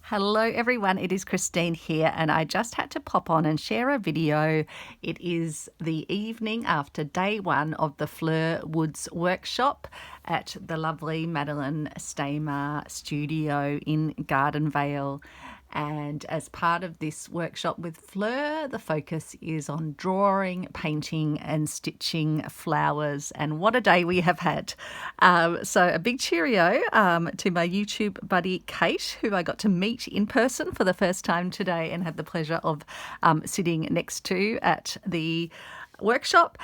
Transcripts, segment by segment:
Hello everyone, it is Christine here and I just had to pop on and share a video. It is the evening after day one of the Fleur Woods Workshop at the lovely Madeleine Stamer studio in Gardenvale. And as part of this workshop with Fleur, the focus is on drawing, painting and stitching flowers. And what a day we have had. So a big cheerio to my YouTube buddy Kate, who I got to meet in person for the first time today and had the pleasure of sitting next to at the workshop.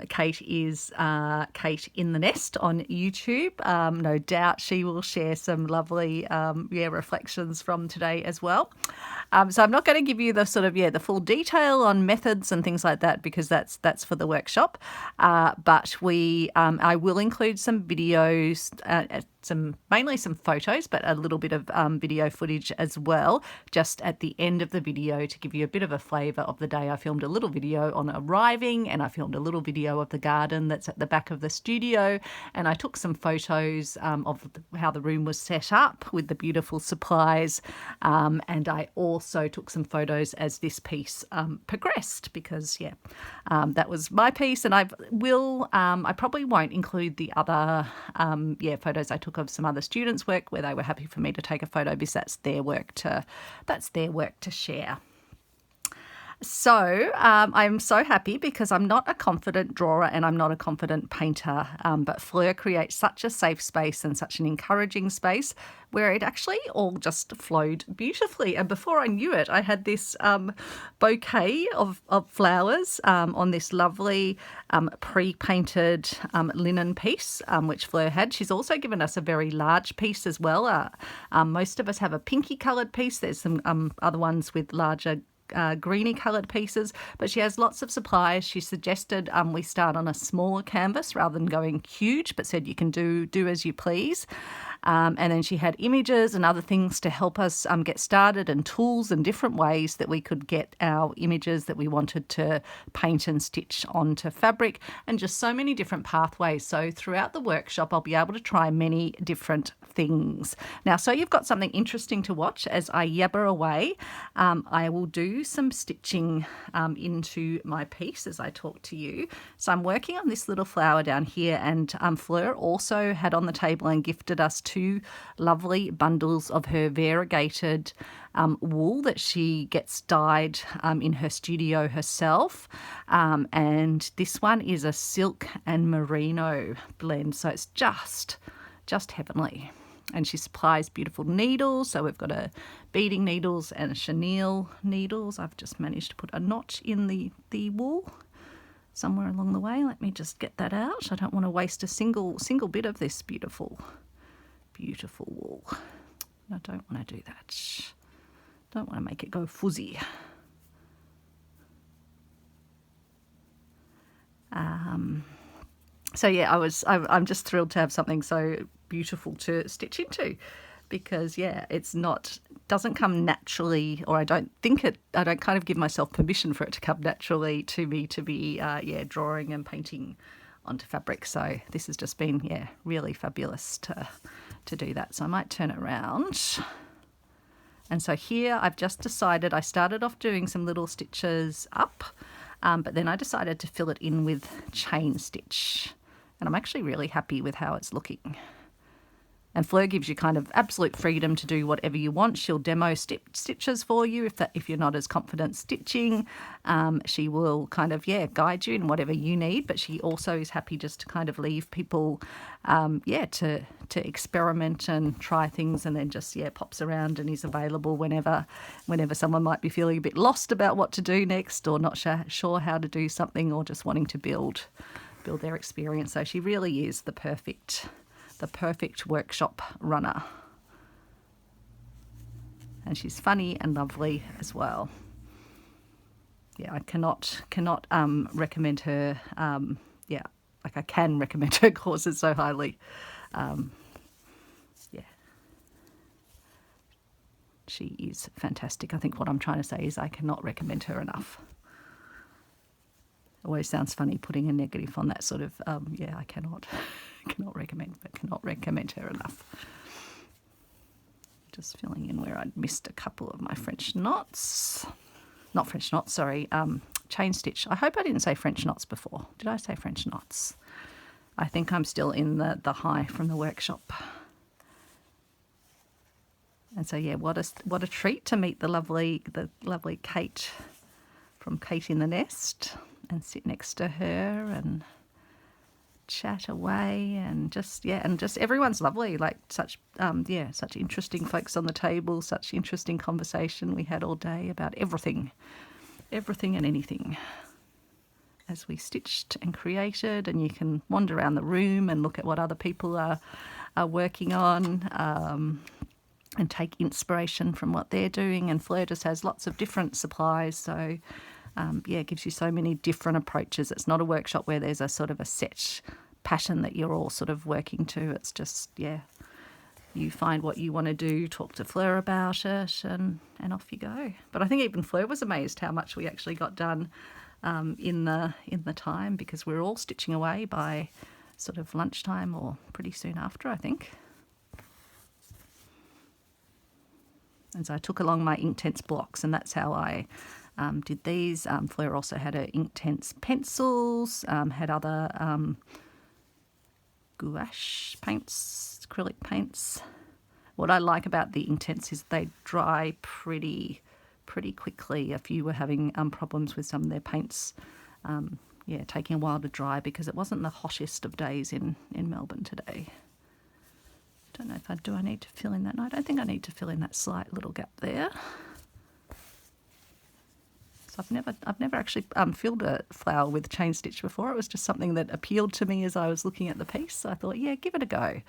Kate is kateinthenest on YouTube. No doubt she will share some lovely reflections from today as well. So I'm not going to give you the the full detail on methods and things like that because that's for the workshop. But I will include some videos, mainly some photos, but a little bit of video footage as well, just at the end of the video to give you a bit of a flavour of the day. I filmed a little video on arriving and I filmed a little video of the garden that's at the back of the studio, and I took some photos of how the room was set up with the beautiful supplies, and I also took some photos as this piece progressed because that was my piece, and I probably won't include the other photos I took of some other students' work where they were happy for me to take a photo because that's their work to share. So I'm so happy because I'm not a confident drawer and I'm not a confident painter, but Fleur creates such a safe space and such an encouraging space where it actually all just flowed beautifully. And before I knew it, I had this bouquet of flowers on this lovely pre-painted linen piece, which Fleur had. She's also given us a very large piece as well. Most of us have a pinky coloured piece. There's some other ones with larger greeny coloured pieces, but she has lots of supplies. She suggested we start on a smaller canvas rather than going huge, but said you can do as you please. And then she had images and other things to help us get started, and tools and different ways that we could get our images that we wanted to paint and stitch onto fabric, and just so many different pathways. So throughout the workshop, I'll be able to try many different things. Now, so you've got something interesting to watch as I yabber away. I will do some stitching into my piece as I talk to you. So I'm working on this little flower down here, and Fleur also had on the table and gifted us 2 lovely bundles of her variegated wool that she gets dyed in her studio herself, and this one is a silk and merino blend, so it's just heavenly. And she supplies beautiful needles, so we've got a beading needles and a chenille needles. I've just managed to put a notch in the wool somewhere along the way. Let me just get that out. I don't want to waste a single bit of this beautiful wool. I don't want to do that. Don't want to make it go fuzzy. So yeah, I'm just thrilled to have something so beautiful to stitch into, because doesn't come naturally, or I don't kind of give myself permission for it to come naturally to me to be drawing and painting onto fabric. So this has just been really fabulous to do that. So I might turn it around. And so here I've just decided, I started off doing some little stitches up, but then I decided to fill it in with chain stitch. And I'm actually really happy with how it's looking. And Fleur gives you kind of absolute freedom to do whatever you want. She'll demo stitches for you if you're not as confident stitching. She will kind of guide you in whatever you need, but she also is happy just to kind of leave people to experiment and try things, and then just pops around and is available whenever someone might be feeling a bit lost about what to do next, or not sure how to do something, or just wanting to build their experience. So she really is the perfect workshop runner, and she's funny and lovely as well. I cannot recommend her. I can recommend her courses so highly. She is fantastic. I think what I'm trying to say is I cannot recommend her enough. Always sounds funny putting a negative on that sort of, I cannot recommend her enough. Just filling in where I'd missed a couple of my French knots. Not French knots, sorry, chain stitch. I hope I didn't say French knots before. Did I say French knots? I think I'm still in the high from the workshop. And so yeah, what a treat to meet the lovely Kate from Kate in the Nest and sit next to her and chat away, and just everyone's lovely, like such interesting folks on the table, such interesting conversation we had all day about everything and anything as we stitched and created. And you can wander around the room and look at what other people are working on, and take inspiration from what they're doing. And Fleur just has lots of different supplies, so it gives you so many different approaches. It's not a workshop where there's a sort of a set pattern that you're all sort of working to. It's just, you find what you want to do, talk to Fleur about it, and off you go. But I think even Fleur was amazed how much we actually got done in the time, because we're all stitching away by sort of lunchtime or pretty soon after, I think. And so I took along my Inktense blocks, and that's how I did these. Fleur also had her Inktense pencils, had other gouache paints, acrylic paints. What I like about the Inktense is they dry pretty quickly. A few were having problems with some of their paints, taking a while to dry because it wasn't the hottest of days in Melbourne today. Don't know if I need to fill in that. No, I don't think I need to fill in that slight little gap there. So I've never actually filled a flower with chain stitch before. It was just something that appealed to me as I was looking at the piece. So I thought, give it a go.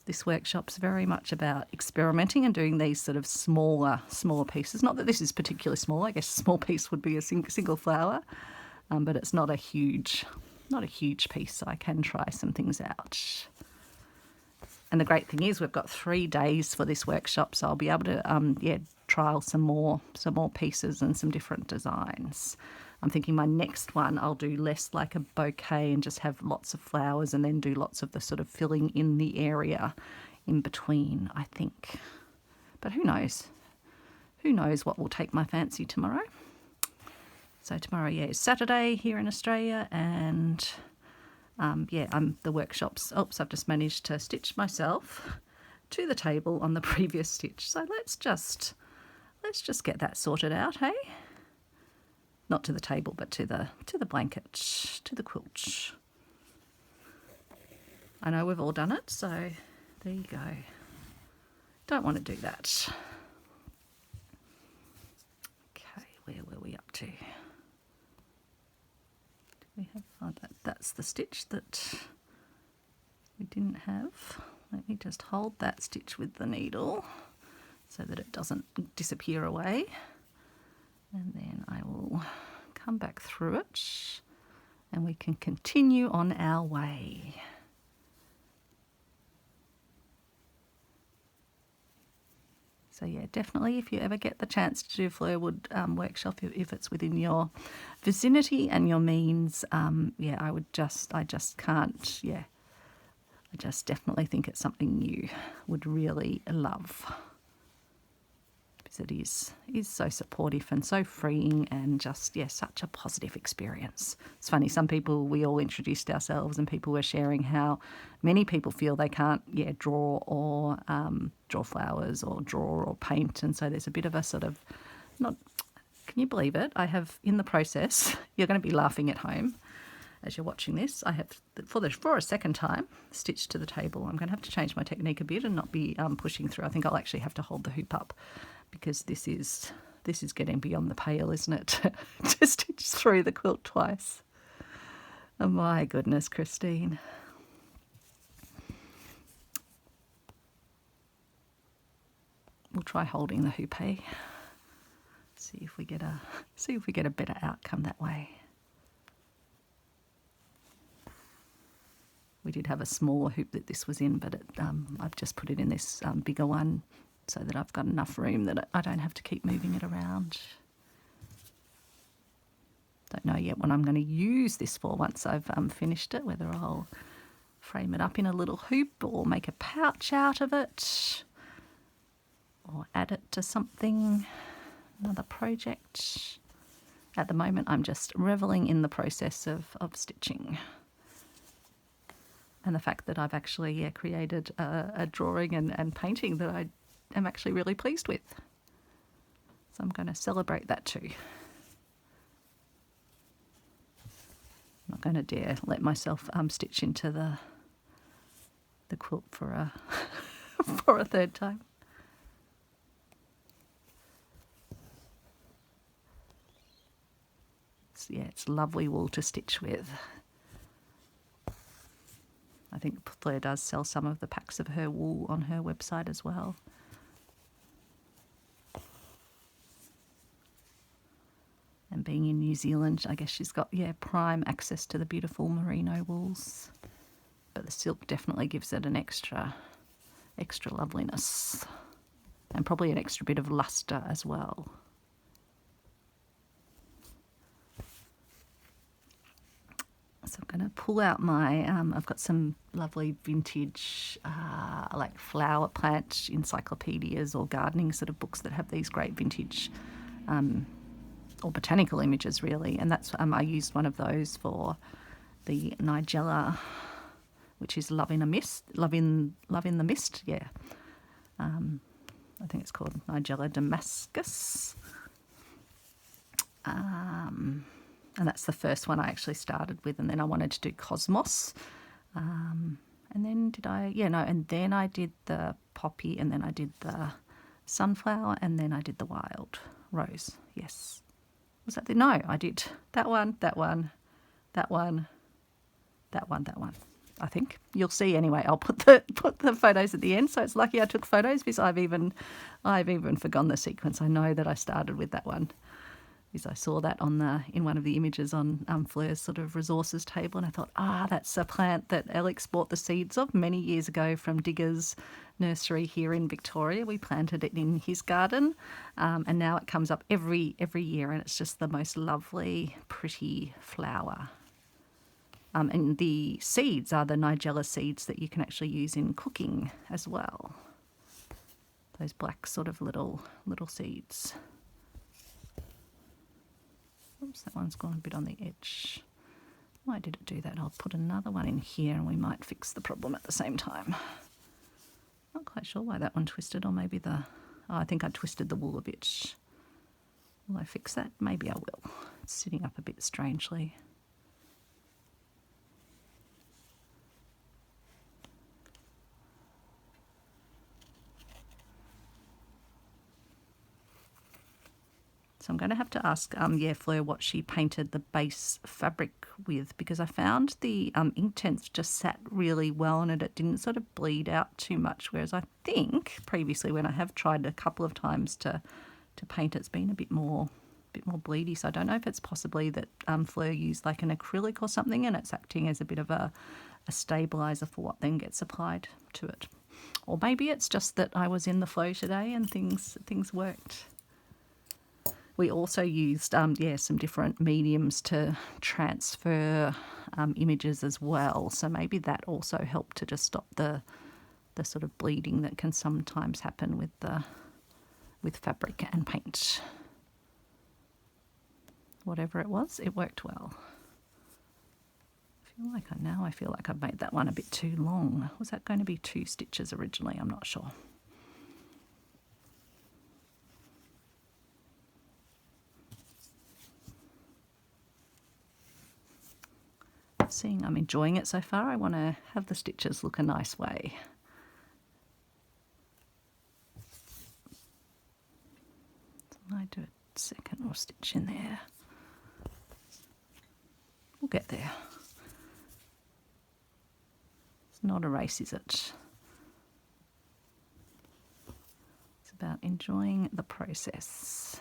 This workshop's very much about experimenting and doing these sort of smaller pieces. Not that this is particularly small. I guess a small piece would be a single flower, but it's not a huge piece. So I can try some things out. And the great thing is we've got 3 days for this workshop, so I'll be able to trial some more pieces and some different designs. I'm thinking my next one I'll do less like a bouquet and just have lots of flowers, and then do lots of the sort of filling in the area in between, I think. But who knows? Who knows what will take my fancy tomorrow? So tomorrow, is Saturday here in Australia, and the workshops. Oops, I've just managed to stitch myself to the table on the previous stitch. So let's just get that sorted out, hey? Not to the table, but to the blanket, to the quilt. I know we've all done it, so there you go. Don't want to do that. Okay, where were we up to? We have that's the stitch that we didn't have. Let me just hold that stitch with the needle so that it doesn't disappear away, and then I will come back through it and we can continue on our way. So definitely if you ever get the chance to do Fleur Wood workshop, if it's within your vicinity and your means, I just definitely think it's something you would really love, because it is so supportive and so freeing, and just such a positive experience. It's funny, some people, we all introduced ourselves and people were sharing how many people feel they can't draw or draw flowers or draw or paint, and so there's a bit of a sort of not. Can you believe it? I have, in the process, you're going to be laughing at home as you're watching this, I have, for a second time, stitched to the table. I'm going to have to change my technique a bit and not be pushing through. I think I'll actually have to hold the hoop up, because this is getting beyond the pale, isn't it? To stitch through the quilt twice. Oh my goodness, Christine. We'll try holding the hoop, hey? See if we get a better outcome that way. We did have a smaller hoop that this was in, but I've just put it in this bigger one so that I've got enough room that I don't have to keep moving it around. Don't know yet what I'm going to use this for once I've finished it, whether I'll frame it up in a little hoop or make a pouch out of it. or add it to something, another project. At the moment, I'm just reveling in the process of stitching. And the fact that I've actually created a drawing and painting that I am actually really pleased with. So I'm going to celebrate that too. I'm not going to dare let myself stitch into the quilt for a for a third time. So yeah, it's lovely wool to stitch with. I think Fleur does sell some of the packs of her wool on her website as well. And being in New Zealand, I guess she's got, prime access to the beautiful merino wools. But the silk definitely gives it an extra loveliness. And probably an extra bit of luster as well. So I'm going to pull out my, I've got some lovely vintage like flower plant encyclopedias or gardening sort of books that have these great vintage or botanical images really. And that's I used one of those for the Nigella, which is Love in the Mist, yeah. I think it's called Nigella Damascus. And that's the first one I actually started with, and then I wanted to do Cosmos. And then and then I did the poppy, and then I did the sunflower, and then I did the wild rose. Yes. Was that no, I did that one, I think. You'll see anyway. I'll put the photos at the end, so it's lucky I took photos because I've even forgotten the sequence. I know that I started with that one because I saw that in one of the images on Fleur's sort of resources table, and I thought, that's a plant that Alex bought the seeds of many years ago from Digger's nursery here in Victoria. We planted it in his garden, and now it comes up every year, and it's just the most lovely, pretty flower. And the seeds are the Nigella seeds that you can actually use in cooking as well. Those black sort of little seeds. Oops, that one's gone a bit on the edge. Why did it do that? I'll put another one in here and we might fix the problem at the same time. Not quite sure why that one twisted, or maybe I think I twisted the wool a bit. Will I fix that? Maybe I will. It's sitting up a bit strangely. So I'm going to have to ask Fleur what she painted the base fabric with, because I found the ink tints just sat really well on it. It didn't sort of bleed out too much, whereas I think previously when I have tried a couple of times to paint, it's been a bit more bleedy. So I don't know if it's possibly that Fleur used like an acrylic or something, and it's acting as a bit of a stabilizer for what then gets applied to it. Or maybe it's just that I was in the flow today and things worked. We also used some different mediums to transfer images as well. So maybe that also helped to just stop the sort of bleeding that can sometimes happen with fabric and paint. Whatever it was, it worked well. I feel like I've made that one a bit too long. Was that going to be 2 stitches originally? I'm not sure. Seeing I'm enjoying it so far, I want to have the stitches look a nice way. So I might do a second more stitch in there. We'll get there. It's not a race, is it? It's about enjoying the process.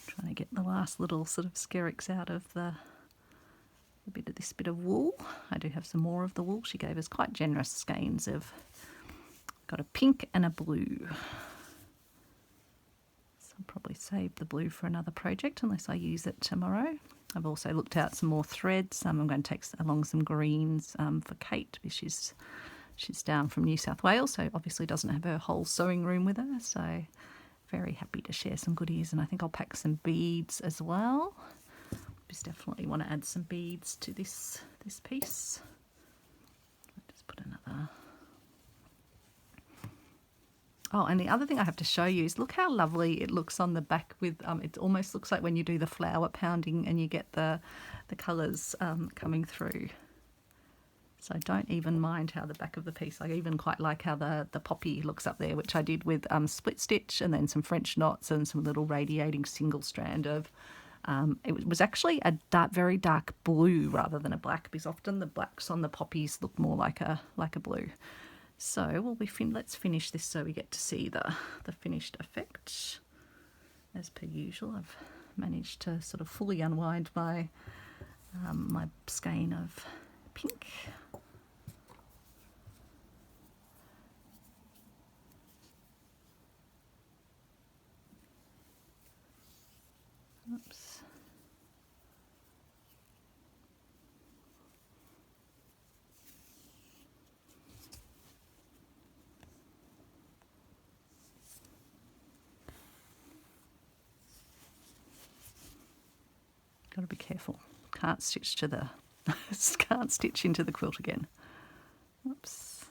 Trying to get the last little sort of skerricks out of this bit of wool. I do have some more of the wool. She gave us quite generous skeins of, got a pink and a blue. So I'll probably save the blue for another project unless I use it tomorrow. I've also looked out some more threads. I'm going to take along some greens for Kate, because she's down from New South Wales, so obviously doesn't have her whole sewing room with her. So very happy to share some goodies, and I think I'll pack some beads as well. Just definitely want to add some beads to this piece. I'll just put another. Oh, and the other thing I have to show you is look how lovely it looks on the back with, it almost looks like when you do the flower pounding and you get the colours coming through. So don't even mind how the back of the piece, I even quite like how the poppy looks up there, which I did with split stitch and then some French knots and some little radiating single strand of, it was actually a very dark blue rather than a black, because often the blacks on the poppies look more like a blue. So let's finish this so we get to see the finished effect. As per usual, I've managed to sort of fully unwind my my skein of pink. Oops. Got to be careful. Can't stitch to the can't stitch into the quilt again. Oops.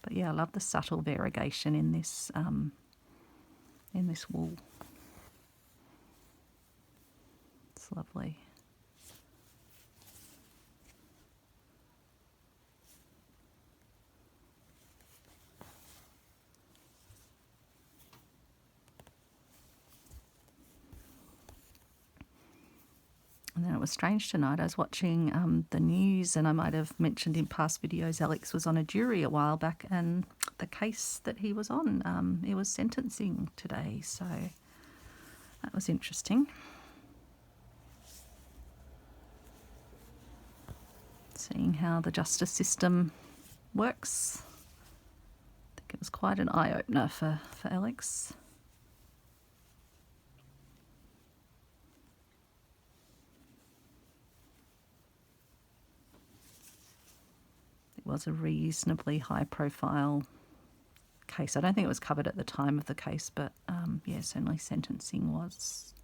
But yeah, I love the subtle variegation in this wool. It's lovely. And then it was strange tonight. I was watching the news, and I might have mentioned in past videos Alex was on a jury a while back, and the case that he was on, it was sentencing today. So that was interesting. Seeing how the justice system works. I think it was quite an eye-opener for Alex. It was a reasonably high-profile case. I don't think it was covered at the time of the case, but yeah, certainly sentencing was.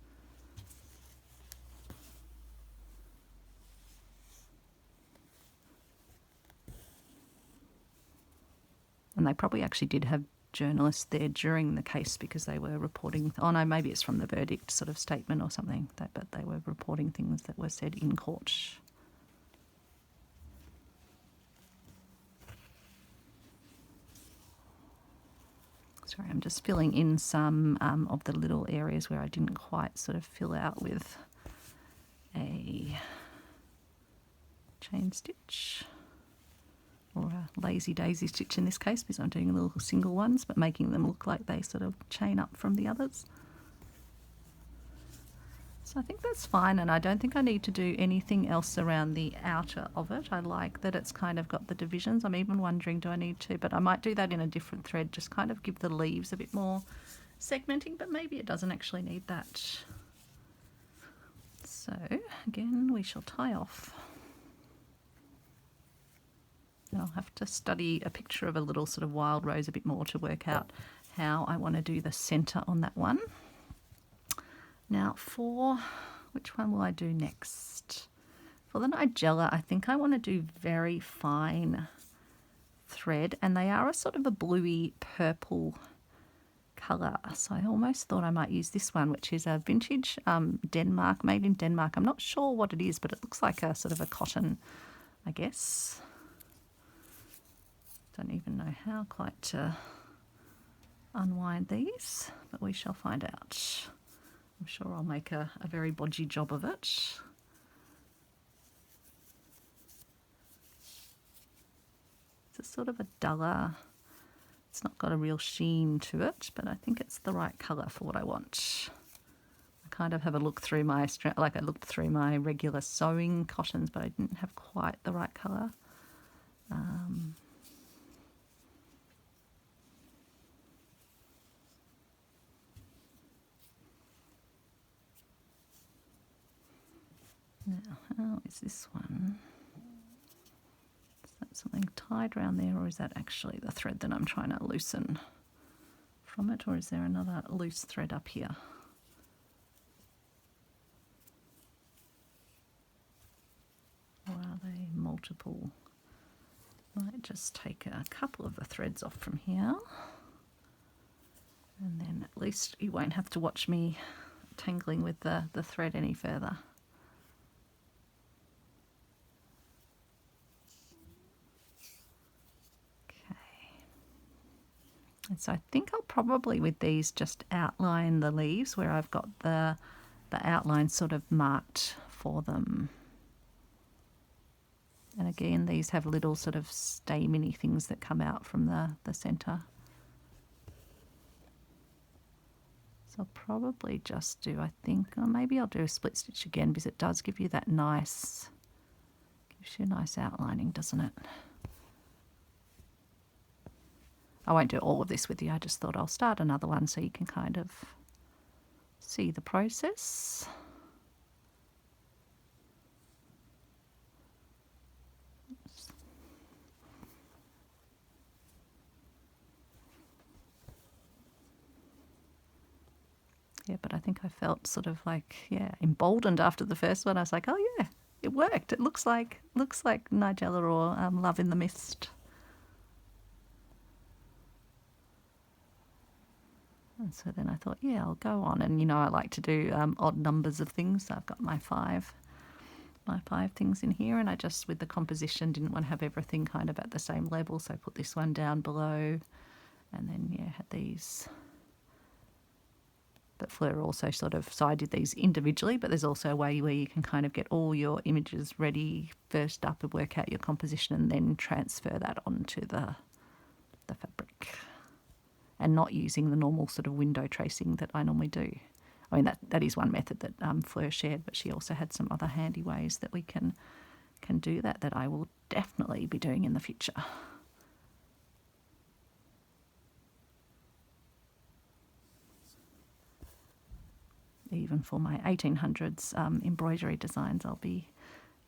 And they probably actually did have journalists there during the case, because they were reporting, oh no, maybe it's from the verdict sort of statement or something, but they were reporting things that were said in court. Sorry, I'm just filling in some of the little areas where I didn't quite sort of fill out with a chain stitch, or a lazy daisy stitch in this case, because I'm doing little single ones but making them look like they sort of chain up from the others. So I think that's fine, and I don't think I need to do anything else around the outer of it. I like that it's kind of got the divisions. I'm even wondering, do I need to, but I might do that in a different thread, just kind of give the leaves a bit more segmenting, but maybe it doesn't actually need that. So again, we shall tie off. And I'll have to study a picture of a little sort of wild rose a bit more to work out how I want to do the centre on that one. Now for, which one will I do next? For the Nigella, I think I want to do very fine thread, and they are a sort of a bluey purple colour. So I almost thought I might use this one, which is a vintage Denmark, made in Denmark. I'm not sure what it is, but it looks like a sort of a cotton, I guess. Don't even know how quite to unwind these, but we shall find out. I'm sure I'll make a very bodgy job of it. It's a sort of a duller, it's not got a real sheen to it, but I think it's the right colour for what I want. I kind of have a look through my, like I looked through my regular sewing cottons, but I didn't have quite the right colour. Now, how is this one? Is that something tied around there, or is that actually the thread that I'm trying to loosen from it, or is there another loose thread up here? Or are they multiple? Might just take a couple of the threads off from here, and then at least you won't have to watch me tangling with the thread any further. And so I think I'll probably with these just outline the leaves where I've got the outline sort of marked for them. And again, these have little sort of stameny things that come out from the centre. So I'll probably just do, I think, or maybe I'll do a split stitch again because it does give you that nice, gives you a nice outlining, doesn't it? I won't do all of this with you, I just thought I'll start another one so you can kind of see the process. Oops. Yeah, but I think I felt sort of like, yeah, emboldened after the first one. I was like, oh yeah, it worked. It looks like Nigella or Love in the Mist. And so then I thought, yeah, I'll go on. And, you know, I like to do odd numbers of things. So I've got my five things in here. And I just, with the composition, didn't want to have everything kind of at the same level. So I put this one down below. And then, yeah, had these. But Fleur also sort of, so I did these individually, but there's also a way where you can kind of get all your images ready first up and work out your composition and then transfer that onto the fabric. And not using the normal sort of window tracing that I normally do. I mean, that is one method that Fleur shared, but she also had some other handy ways that we can do that I will definitely be doing in the future. Even for my 1800s embroidery designs, I'll be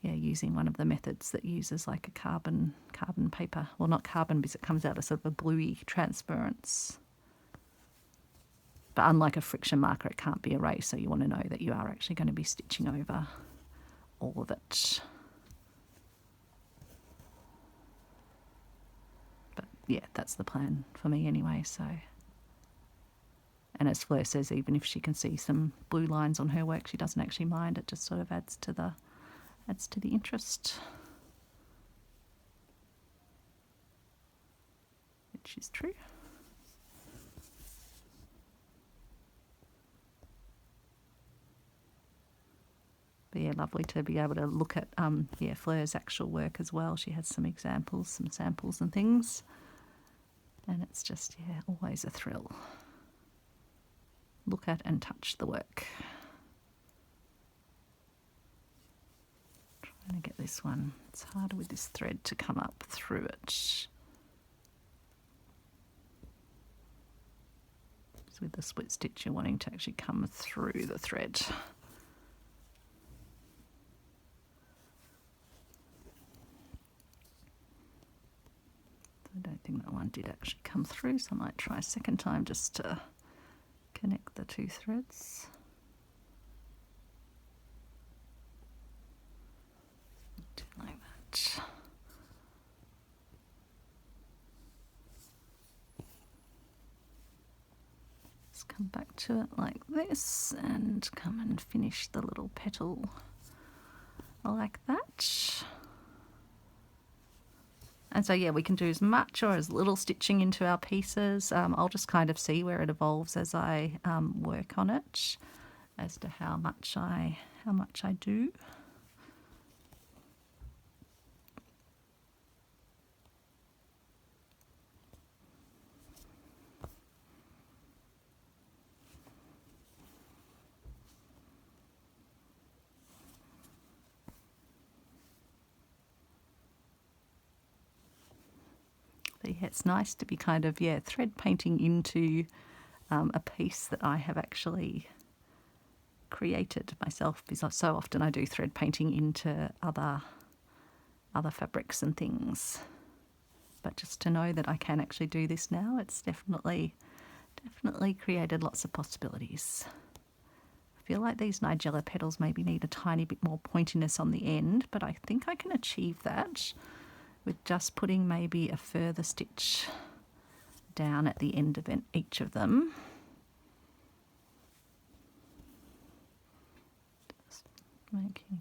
using one of the methods that uses like a carbon paper. Well, not carbon because it comes out as sort of a bluey transference. But unlike a friction marker, it can't be erased, so you want to know that you are actually going to be stitching over all of it. But yeah, that's the plan for me anyway, so. And as Fleur says, even if she can see some blue lines on her work, she doesn't actually mind. It just sort of adds to the interest. Which is true. But yeah, lovely to be able to look at Fleur's actual work as well. She has some examples, some samples and things. And it's just, always a thrill. Look at and touch the work. Trying to get this one. It's harder with this thread to come up through it. So with the split stitch, you're wanting to actually come through the thread. I don't think that one did actually come through, so I might try a second time just to connect the two threads. Do like that. Just come back to it like this and come and finish the little petal like that. And so, we can do as much or as little stitching into our pieces. I'll just kind of see where it evolves as I work on it, as to how much I do. But it's nice to be kind of, thread painting into a piece that I have actually created myself, because so often I do thread painting into other fabrics and things. But just to know that I can actually do this now, it's definitely created lots of possibilities. I feel like these Nigella petals maybe need a tiny bit more pointiness on the end, but I think I can achieve that with just putting maybe a further stitch down at the end of each of them.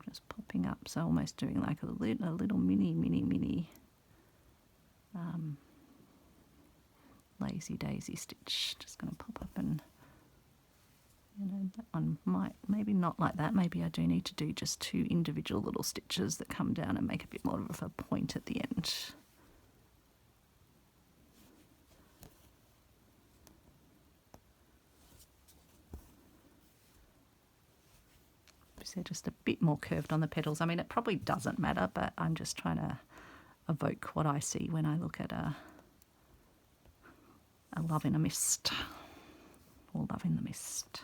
Just popping up, so almost doing like a little mini lazy daisy stitch. Just going to pop up, and that one might, maybe not like that. Maybe I do need to do just 2 individual little stitches that come down and make a bit more of a point at the end. So just a bit more curved on the petals. I mean, it probably doesn't matter, but I'm just trying to evoke what I see when I look at a love in a mist, or love in the mist.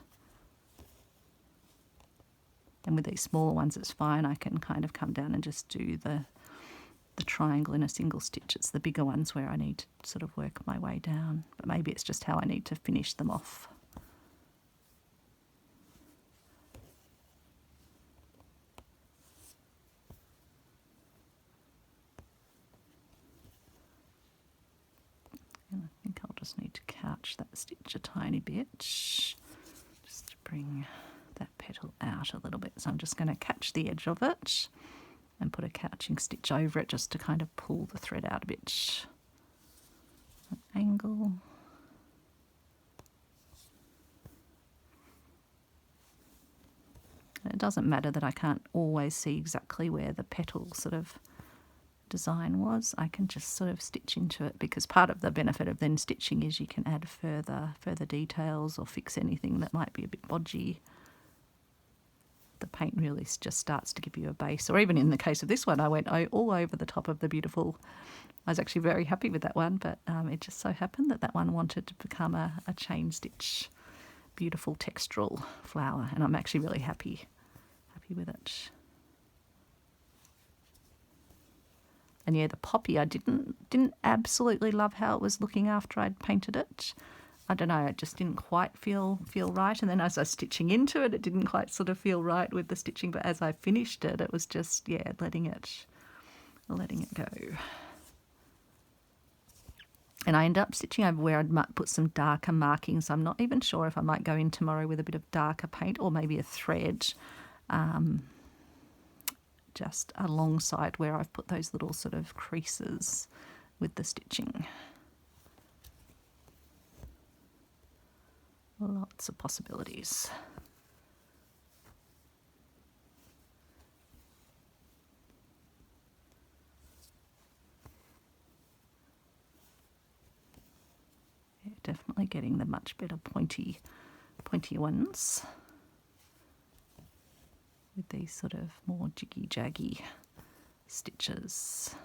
And with these smaller ones, it's fine. I can kind of come down and just do the triangle in a single stitch. It's the bigger ones where I need to sort of work my way down. But maybe it's just how I need to finish them off. And I think I'll just need to couch that stitch a tiny bit, just to bring that petal out a little bit. So I'm just going to catch the edge of it and put a couching stitch over it just to kind of pull the thread out a bit. An angle. And it doesn't matter that I can't always see exactly where the petal sort of design was. I can just sort of stitch into it, because part of the benefit of then stitching is you can add further details or fix anything that might be a bit bodgy. The paint really just starts to give you a base. Or even in the case of this one, I went all over the top of the beautiful. I was actually very happy with that one, but it just so happened that one wanted to become a chain stitch, beautiful textural flower, and I'm actually really happy with it. And yeah, the poppy, I didn't absolutely love how it was looking after I'd painted it. I don't know, it just didn't quite feel right. And then as I was stitching into it, it didn't quite sort of feel right with the stitching. But as I finished it, it was just, yeah, letting it go. And I ended up stitching over where I'd put some darker markings. I'm not even sure if I might go in tomorrow with a bit of darker paint or maybe a thread. Just alongside where I've put those little sort of creases with the stitching. Lots of possibilities. Yeah, definitely getting the much better pointy ones, with these sort of more jiggy-jaggy stitches.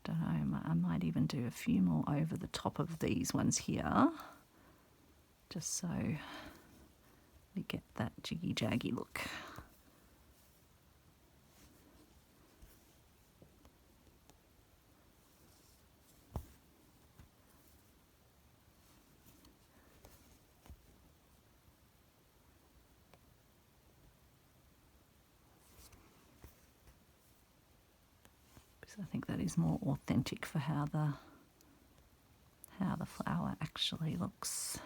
Don't know, I might even do a few more over the top of these ones here, just so we get that jiggy-jaggy look. I think that is more authentic for how the flower actually looks.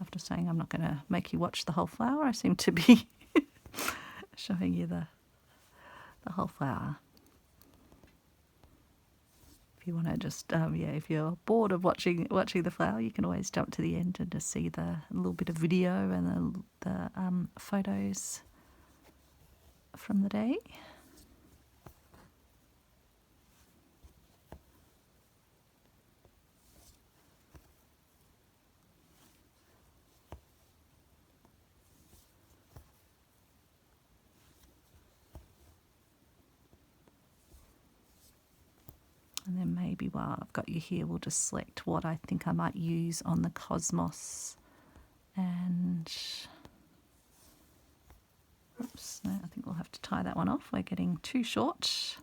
After saying I'm not going to make you watch the whole flower, I seem to be showing you the whole flower. If you want to just, if you're bored of watching the flower, you can always jump to the end and just see the little bit of video and the photos from the day. maybe while I've got you here, we'll just select what I think I might use on the cosmos. And oops, no, I think we'll have to tie that one off. We're getting too short.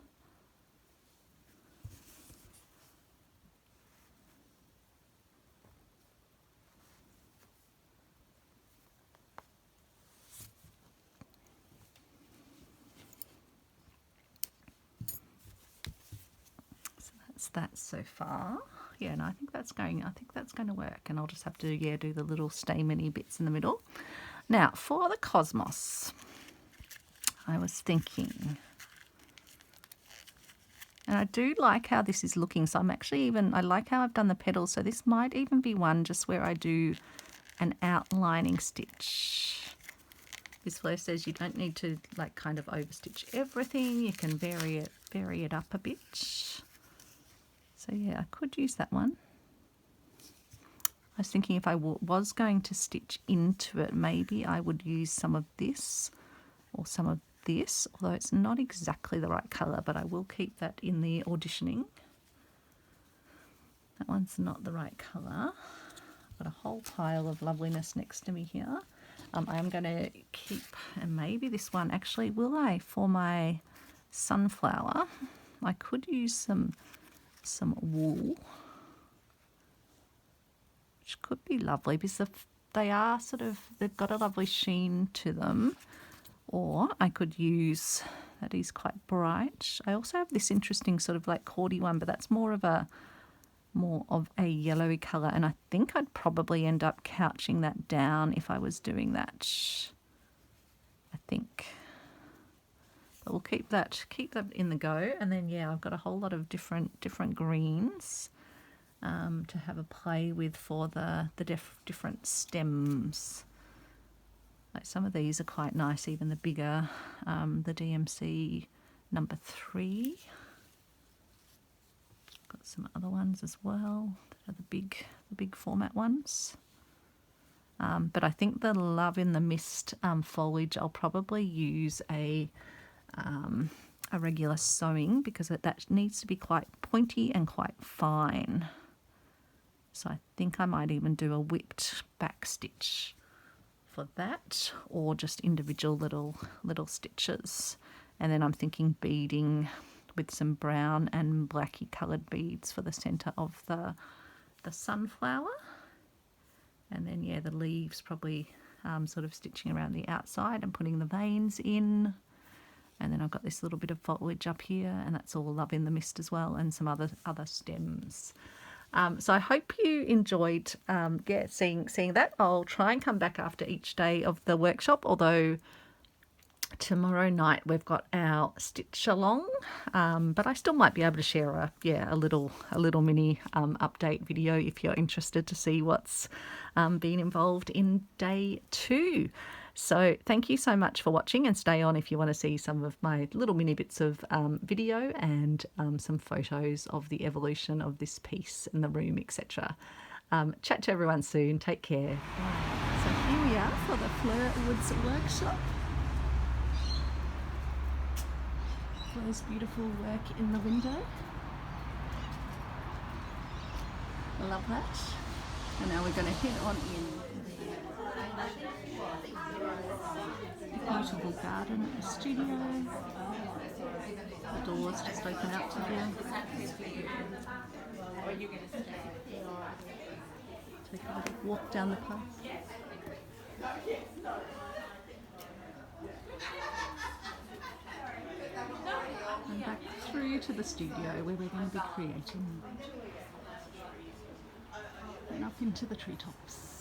That so far. Yeah, no, I think that's going to work, and I'll just have to do the little stameny bits in the middle. Now for the cosmos, I was thinking, and I do like how this is looking, so I like how I've done the petals, so this might even be one just where I do an outlining stitch. This Fleur says you don't need to like kind of overstitch everything, you can vary it up a bit. So yeah, I could use that one. I was thinking if I was going to stitch into it, maybe I would use some of this or some of this, although it's not exactly the right colour, but I will keep that in the auditioning. That one's not the right colour. I've got a whole pile of loveliness next to me here. I am going to keep, and maybe this one, actually, will I, for my sunflower, I could use some wool, which could be lovely because they are they've got a lovely sheen to them. Or I could use, that is quite bright. I also have this interesting sort of like cordy one, but that's more of a yellowy colour, and I think I'd probably end up couching that down if I was doing that. I think. But we'll keep that in the go, and then yeah, I've got a whole lot of different greens to have a play with for the different stems. Like some of these are quite nice, even the bigger, the DMC number 3. Got some other ones as well that are the big format ones. But I think the Love in the Mist foliage, I'll probably use a regular sewing because that needs to be quite pointy and quite fine. So I think I might even do a whipped back stitch for that, or just individual little stitches. And then I'm thinking beading with some brown and blacky coloured beads for the centre of the sunflower. And then yeah, the leaves probably sort of stitching around the outside and putting the veins in. And then I've got this little bit of foliage up here, and that's all Love in the Mist as well, and some other stems. So I hope you enjoyed seeing that. I'll try and come back after each day of the workshop, although tomorrow night we've got our stitch along, but I still might be able to share a little mini update video if you're interested to see what's been involved in day 2. So thank you so much for watching, and stay on if you want to see some of my little mini bits of video and some photos of the evolution of this piece in the room, etc. Chat to everyone soon. Take care. Bye. So here we are for the Fleur Woods Workshop. Fleur's beautiful work in the window. Love that. And now we're going to head on in. Beautiful garden studio. The doors just open out to here. Take a little walk down the path. And back through to the studio where we're going to be creating. And up into the treetops.